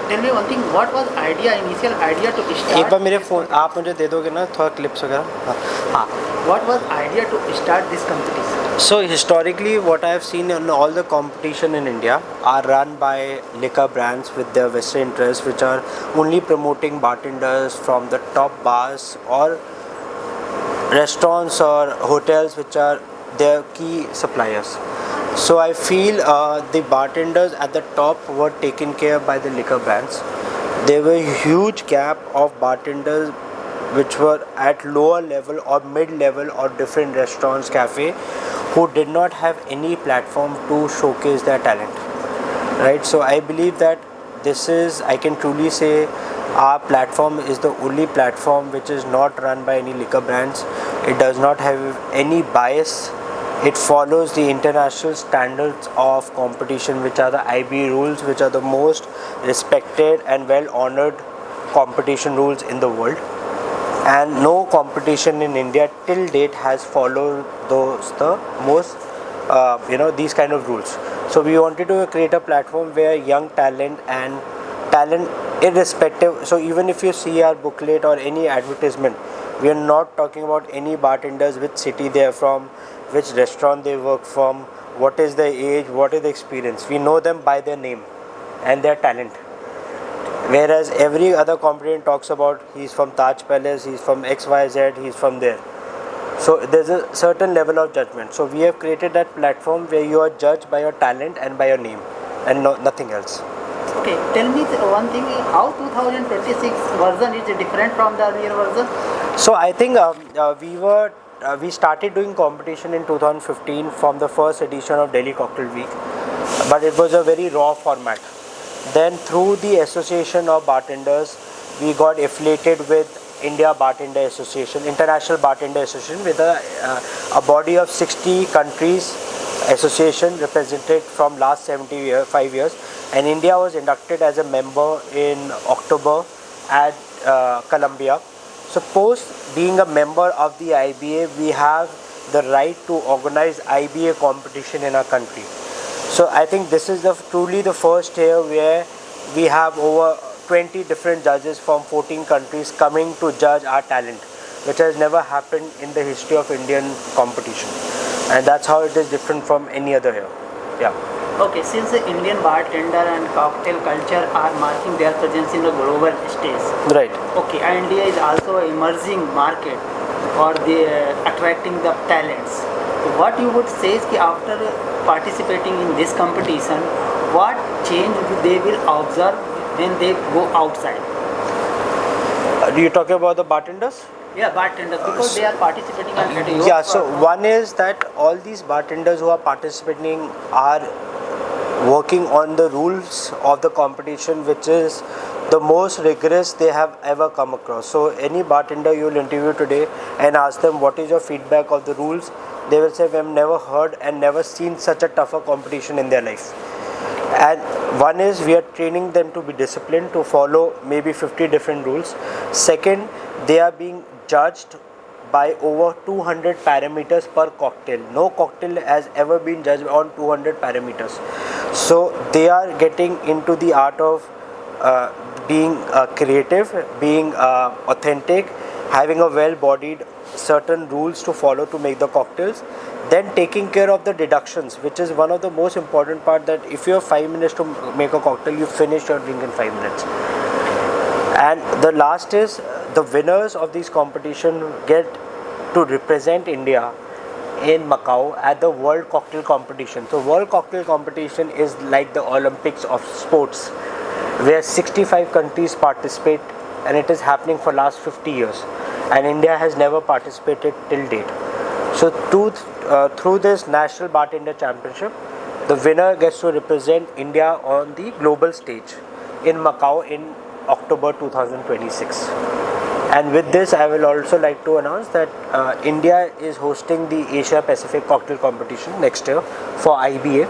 tell me one thing. What was initial idea to start? एक बार मेरे phone आप मुझे दे दोगे ना थोड़ा क्लिप्स वगैरह. हाँ. What was idea to start this competition? So historically, what I have seen in all the competition in India are run by liquor brands with their vested interests, which are only promoting bartenders from the top bars or restaurants or hotels, which are their key suppliers. So I feel the bartenders at the top were taken care by the liquor brands. There were a huge gap of bartenders which were at lower level or mid level or different restaurants, cafe, who did not have any platform to showcase their talent. Right, so I believe that this is, I can truly say, our platform is the only platform which is not run by any liquor brands. It does not have any bias. It follows the international standards of competition, which are the IB rules, which are the most respected and well honored competition rules in the world. And no competition in India till date has followed the most these kind of rules. So we wanted to create a platform where young talent irrespective, so even if you see our booklet or any advertisement, we are not talking about any bartenders, which city they are from, which restaurant they work from, what is their age, what is the experience. We know them by their name and their talent. Whereas every other competitor talks about he's from Taj Palace, he's from XYZ, he's from there. So there's a certain level of judgment. So we have created that platform where you are judged by your talent and by your name and nothing else. Okay, tell me one thing, how 2026 version is different from the earlier version? So I think we started doing competition in 2015 from the first edition of Delhi Cocktail Week, but it was a very raw format. Then through the Association of Bartenders, we got affiliated with India Bartender Association, International Bartender Association, with a body of 60 countries association represented from last 75 years, and India was inducted as a member in October at Colombia. So post being a member of the IBA, we have the right to organize IBA competition in our country. So I think this is truly the first year where we have over 20 different judges from 14 countries coming to judge our talent, which has never happened in the history of Indian competition. And that's how it is different from any other year. Yeah. Okay, since the Indian bartender and cocktail culture are marking their presence in the global stage. Right. Okay, and India is also an emerging market for attracting the talents. So what you would say is that after participating in this competition, what change they will observe when they go outside? Are you talking about the bartenders? Yeah, bartenders, because they are participating at your Yeah, so one is that all these bartenders who are participating are working on the rules of the competition, which is the most rigorous they have ever come across. So any bartender you will interview today and ask them what is your feedback of the rules, they will say we have never heard and never seen such a tougher competition in their life. And one is we are training them to be disciplined, to follow maybe 50 different rules. Second, they are being judged by over 200 parameters per cocktail. No cocktail has ever been judged on 200 parameters. So they are getting into the art of being creative, being authentic, having a well-bodied certain rules to follow to make the cocktails. Then taking care of the deductions, which is one of the most important part, that if you have 5 minutes to make a cocktail, you finish your drink in 5 minutes. And the last is the winners of this competition get to represent India in Macau at the World Cocktail Competition. So World Cocktail Competition is like the Olympics of sports, where 65 countries participate, and it is happening for last 50 years. And India has never participated till date. So through this National Bartender Championship, the winner gets to represent India on the global stage in Macau in October 2026. And with this, I will also like to announce that India is hosting the Asia Pacific Cocktail Competition next year for IBA.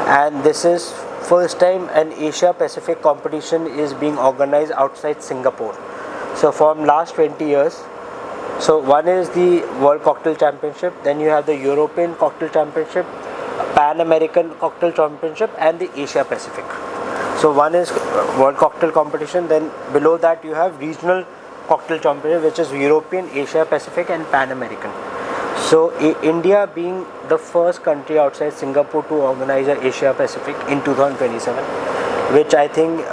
And this is first time an Asia Pacific competition is being organized outside Singapore. So from last 20 years, so one is the World Cocktail Championship, then you have the European Cocktail Championship, Pan American Cocktail Championship, and the Asia Pacific. So one is World Cocktail Competition, then below that you have Regional Cocktail Competition, which is European, Asia Pacific and Pan American. So India being the first country outside Singapore to organize a Asia Pacific in 2027, which I think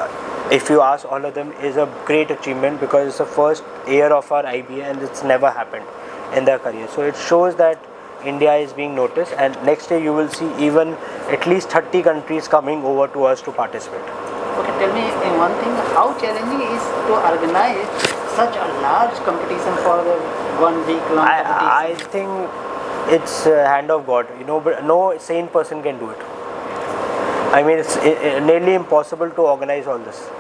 if you ask all of them is a great achievement, because it's the first year of our IBA and it's never happened in their career. So it shows that India is being noticed, and next year you will see even at least 30 countries coming over to us to participate. Okay, tell me one thing, how challenging is to organize such a large competition for the 1 week long competition? I think it's a hand of God, but no sane person can do it. I mean, it's nearly impossible to organize all this.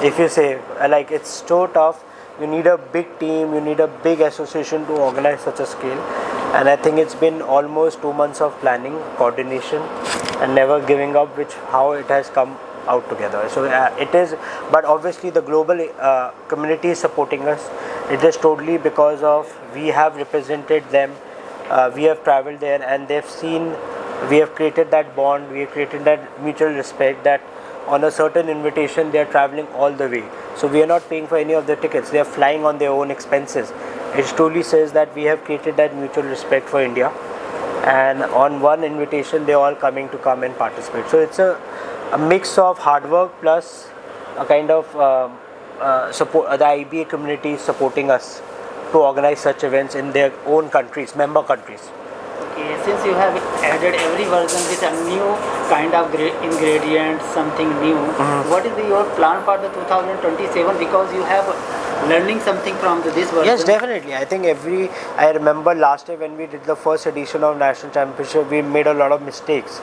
If you say, like, it's so tough, you need a big team, you need a big association to organize such a scale. And I think it's been almost 2 months of planning, coordination, and never giving up, which how it has come out together. So it is, but obviously the global community is supporting us. It is totally because of we have represented them, we have traveled there, and they've seen, we have created that bond, we have created that mutual respect, that on a certain invitation they are traveling all the way. So we are not paying for any of the tickets, they are flying on their own expenses. It truly says that we have created that mutual respect for India, and on one invitation they are all coming to come and participate. So it's a mix of hard work plus a kind of support. The IBA community is supporting us to organize such events in their own countries, member countries. Okay, since you have added every version with a new kind of ingredient, something new, what is your plan for the 2027? Because you have learning something from this version. Yes, definitely. I think I remember last year when we did the first edition of National Championship, we made a lot of mistakes,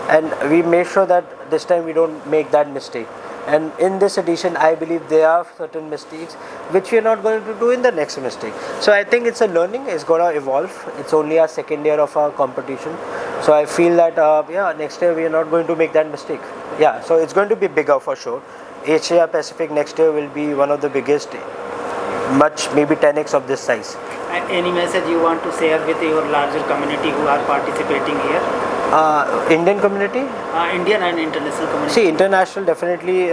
and we made sure that this time we don't make that mistake. And in this edition, I believe there are certain mistakes which we are not going to do in the next mistake. So I think it's a learning, it's going to evolve. It's only our second year of our competition. So I feel that, next year we are not going to make that mistake. Yeah, so it's going to be bigger for sure. Asia Pacific next year will be one of the biggest, much maybe 10x of this size. And any message you want to share with your larger community who are participating here? Indian community? Indian and international community. See, international definitely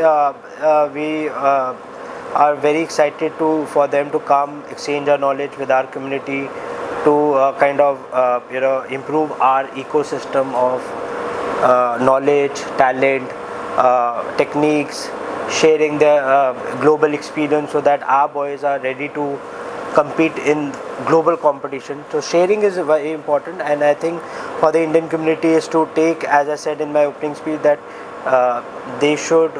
we are very excited for them to come exchange our knowledge with our community to kind of improve our ecosystem of knowledge, talent, techniques, sharing their global experience, so that our boys are ready to compete in global competition. So sharing is very important, and I think for the Indian community is to take, as I said in my opening speech, that they should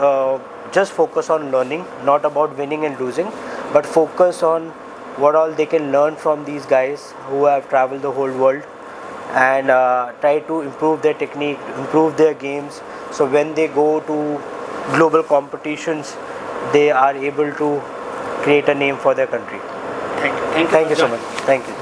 just focus on learning, not about winning and losing, but focus on what all they can learn from these guys who have traveled the whole world, and try to improve their technique, improve their games, so when they go to global competitions they are able to create a name for their country. Thank you. Thank you so much. Thank you.